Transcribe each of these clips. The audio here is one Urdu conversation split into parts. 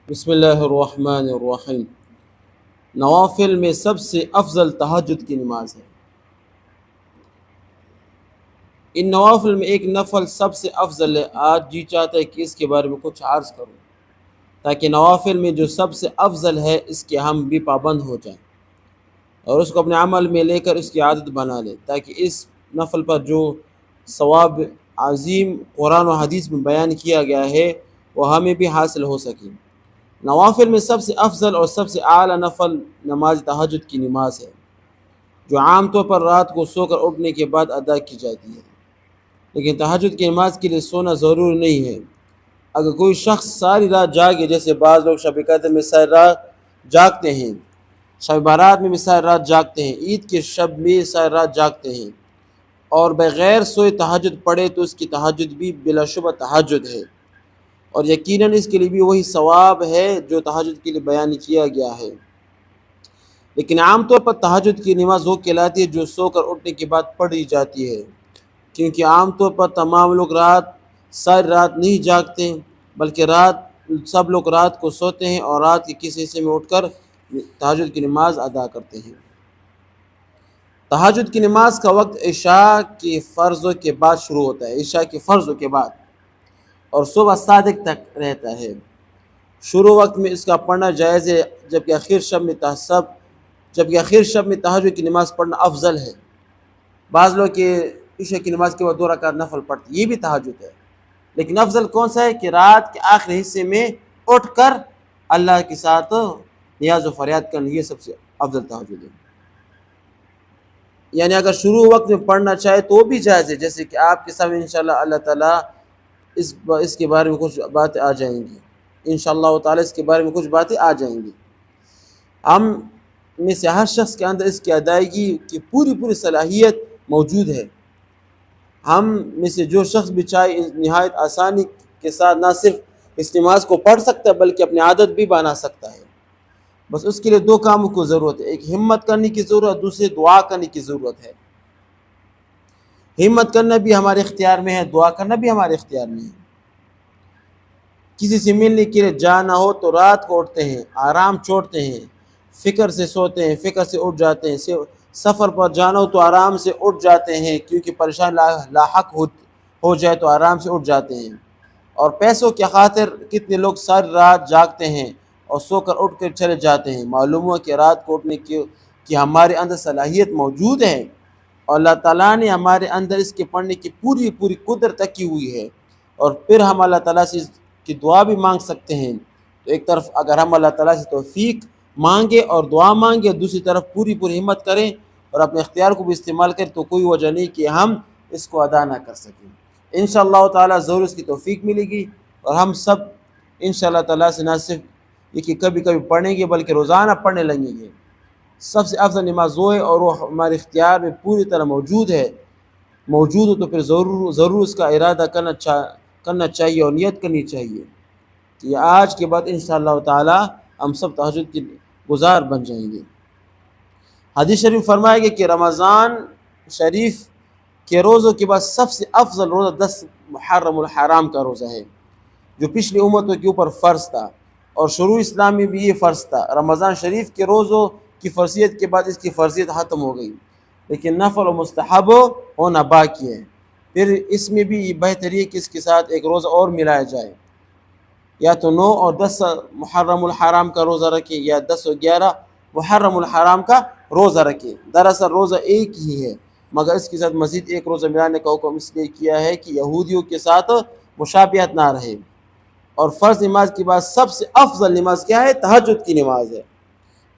بسم اللہ الرحمن الرحیم۔ نوافل میں سب سے افضل تہجد کی نماز ہے۔ ان نوافل میں ایک نفل سب سے افضل ہے۔ آج جی چاہتا ہے کہ اس کے بارے میں کچھ عرض کروں تاکہ نوافل میں جو سب سے افضل ہے اس کے ہم بھی پابند ہو جائیں اور اس کو اپنے عمل میں لے کر اس کی عادت بنا لیں، تاکہ اس نفل پر جو ثواب عظیم قرآن و حدیث میں بیان کیا گیا ہے وہ ہمیں بھی حاصل ہو سکے۔ نوافل میں سب سے افضل اور سب سے اعلیٰ نفل نماز تہجد کی نماز ہے، جو عام طور پر رات کو سو کر اٹھنے کے بعد ادا کی جاتی ہے۔ لیکن تہجد کی نماز کے لیے سونا ضروری نہیں ہے۔ اگر کوئی شخص ساری رات جاگے، جیسے بعض لوگ شب قدر میں ساری رات جاگتے ہیں، شب بارات میں بھی ساری رات جاگتے ہیں، عید کے شب میں ساری رات جاگتے ہیں اور بغیر سوئے تہجد پڑھے تو اس کی تہجد بھی بلا شبہ تہجد ہے، اور یقیناً اس کے لیے بھی وہی ثواب ہے جو تہجد کے لیے بیان کیا گیا ہے۔ لیکن عام طور پر تہجد کی نماز وہ کہلاتی ہے جو سو کر اٹھنے کے بعد پڑھی جاتی ہے، کیونکہ عام طور پر تمام لوگ ساری رات نہیں جاگتے، بلکہ سب لوگ رات کو سوتے ہیں اور رات کے کسی حصے میں اٹھ کر تہجد کی نماز ادا کرتے ہیں۔ تہجد کی نماز کا وقت عشاء کے فرضوں کے بعد شروع ہوتا ہے، عشاء کے فرضوں کے بعد، اور صبح صادق تک رہتا ہے۔ شروع وقت میں اس کا پڑھنا جائز ہے، جبکہ آخر شب میں تہجد کی نماز پڑھنا افضل ہے۔ بعض لوگ کہ عشاء کی نماز کے بعد 2 رکعت نفل پڑھتے، یہ بھی تہجد ہے، لیکن افضل کون سا ہے کہ رات کے آخری حصے میں اٹھ کر اللہ کے ساتھ نیاز و فریاد کرنا، یہ سب سے افضل تہجد ہے۔ یعنی اگر شروع وقت میں پڑھنا چاہے تو وہ بھی جائز ہے، جیسے کہ آپ کے سامنے انشاءاللہ اللہ تعالیٰ اس کے بارے میں کچھ باتیں آ جائیں گی، انشاءاللہ تعالیٰ اس کے بارے میں کچھ باتیں آ جائیں گی۔ ہم میں سے ہر شخص کے اندر اس کی ادائیگی کی پوری صلاحیت موجود ہے۔ ہم میں سے جو شخص بھی چاہے نہایت آسانی کے ساتھ نہ صرف اس نماز کو پڑھ سکتا ہے بلکہ اپنی عادت بھی بنا سکتا ہے۔ بس اس کے لیے 2 کاموں کو ضرورت ہے، ایک ہمت کرنے کی ضرورت، دوسرے دعا کرنے کی ضرورت ہے۔ ہمت کرنا بھی ہمارے اختیار میں ہے، دعا کرنا بھی ہمارے اختیار میں ہے۔ کسی سے ملنے کے لیے جانا ہو تو رات کو اٹھتے ہیں، آرام چھوڑتے ہیں، فکر سے سوتے ہیں، فکر سے اٹھ جاتے ہیں، سفر پر جانا ہو تو آرام سے اٹھ جاتے ہیں، کیونکہ پریشان لاحق ہو جائے تو آرام سے اٹھ جاتے ہیں۔ اور پیسوں کی خاطر کتنے لوگ ساری رات جاگتے ہیں اور سو کر اٹھ کر چلے جاتے ہیں۔ معلوم ہوا کہ رات کو اٹھنے کی ہمارے اندر صلاحیت موجود ہے، اور اللہ تعالیٰ نے ہمارے اندر اس کے پڑھنے کی پوری قدرت رکھی ہوئی ہے، اور پھر ہم اللہ تعالیٰ سے کی دعا بھی مانگ سکتے ہیں۔ تو ایک طرف اگر ہم اللہ تعالیٰ سے توفیق مانگے اور دعا مانگے، اور دوسری طرف پوری ہمت کریں اور اپنے اختیار کو بھی استعمال کریں، تو کوئی وجہ نہیں کہ ہم اس کو ادا نہ کر سکیں۔ انشاءاللہ تعالیٰ ضرور اس کی توفیق ملے گی، اور ہم سب انشاءاللہ تعالیٰ سے نہ صرف یہ کہ کبھی پڑھیں گے بلکہ روزانہ پڑھنے لگیں گے۔ سب سے افضل نماز وہ ہے، اور وہ ہمارے اختیار میں پوری طرح موجود ہو تو پھر ضرور اس کا ارادہ کرنا چاہیے اور نیت کرنی چاہیے کہ آج کے بعد انشاءاللہ تعالی ہم سب تہجد کے گزار بن جائیں گے۔ حدیث شریف فرمایا گیا کہ رمضان شریف کے روزوں کے بعد سب سے افضل روزہ 10 محرم الحرام کا روزہ ہے، جو پچھلی امتوں کے اوپر فرض تھا، اور شروع اسلام میں بھی یہ فرض تھا۔ رمضان شریف کے روزوں کی فرضیت کے بعد اس کی فرضیت ختم ہو گئی، لیکن نفل و مستحب ہونا باقی ہے۔ پھر اس میں بھی یہ بہتری ہے کہ اس کے ساتھ ایک روزہ اور ملایا جائے، یا تو 9 اور 10 محرم الحرام کا روزہ رکھے، یا 10 اور 11 محرم الحرام کا روزہ رکھے۔ دراصل روزہ ایک ہی ہے، مگر اس کے ساتھ مزید ایک روزہ ملانے کا حکم اس لیے کیا ہے کہ یہودیوں کے ساتھ مشابہت نہ رہے۔ اور فرض نماز کے بعد سب سے افضل نماز کیا ہے؟ تہجد کی نماز ہے۔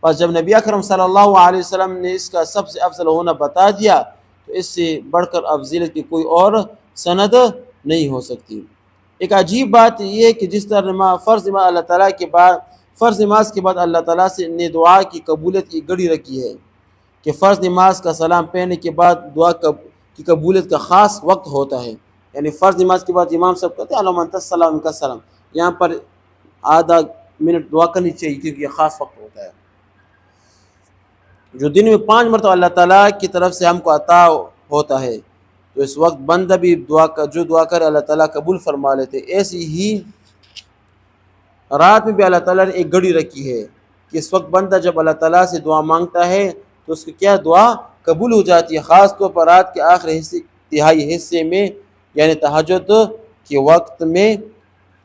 پس جب نبی اکرم صلی اللہ علیہ وسلم نے اس کا سب سے افضل ہونا بتا دیا تو اس سے بڑھ کر افضلیت کی کوئی اور سند نہیں ہو سکتی۔ ایک عجیب بات یہ ہے کہ جس طرح فرض نماز کے بعد اللہ تعالیٰ سے نے دعا کی قبولیت کی گڑی رکھی ہے کہ فرض نماز کا سلام پہنے کے بعد دعا کی قبولیت کا خاص وقت ہوتا ہے۔ یعنی فرض نماز کے بعد امام صاحب کہتے ہیں اللہم انت السلام منک السلام، یہاں پر آدھا منٹ دعا کرنی چاہیے، کیونکہ یہ خاص وقت ہوتا ہے جو دن میں 5 مرتبہ اللہ تعالیٰ کی طرف سے ہم کو عطا ہوتا ہے۔ تو اس وقت بندہ بھی جو دعا کرے اللہ تعالیٰ قبول فرما لیتے۔ ایسی ہی رات میں بھی اللہ تعالیٰ نے ایک گھڑی رکھی ہے کہ اس وقت بندہ جب اللہ تعالیٰ سے دعا مانگتا ہے تو اس کی کیا دعا قبول ہو جاتی ہے، خاص طور پر رات کے آخری تہائی حصے میں، یعنی تہجد کے وقت میں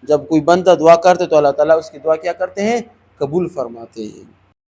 جب کوئی بندہ دعا کرتے تو اللہ تعالیٰ اس کی دعا کیا کرتے ہیں، قبول فرماتے ہیں۔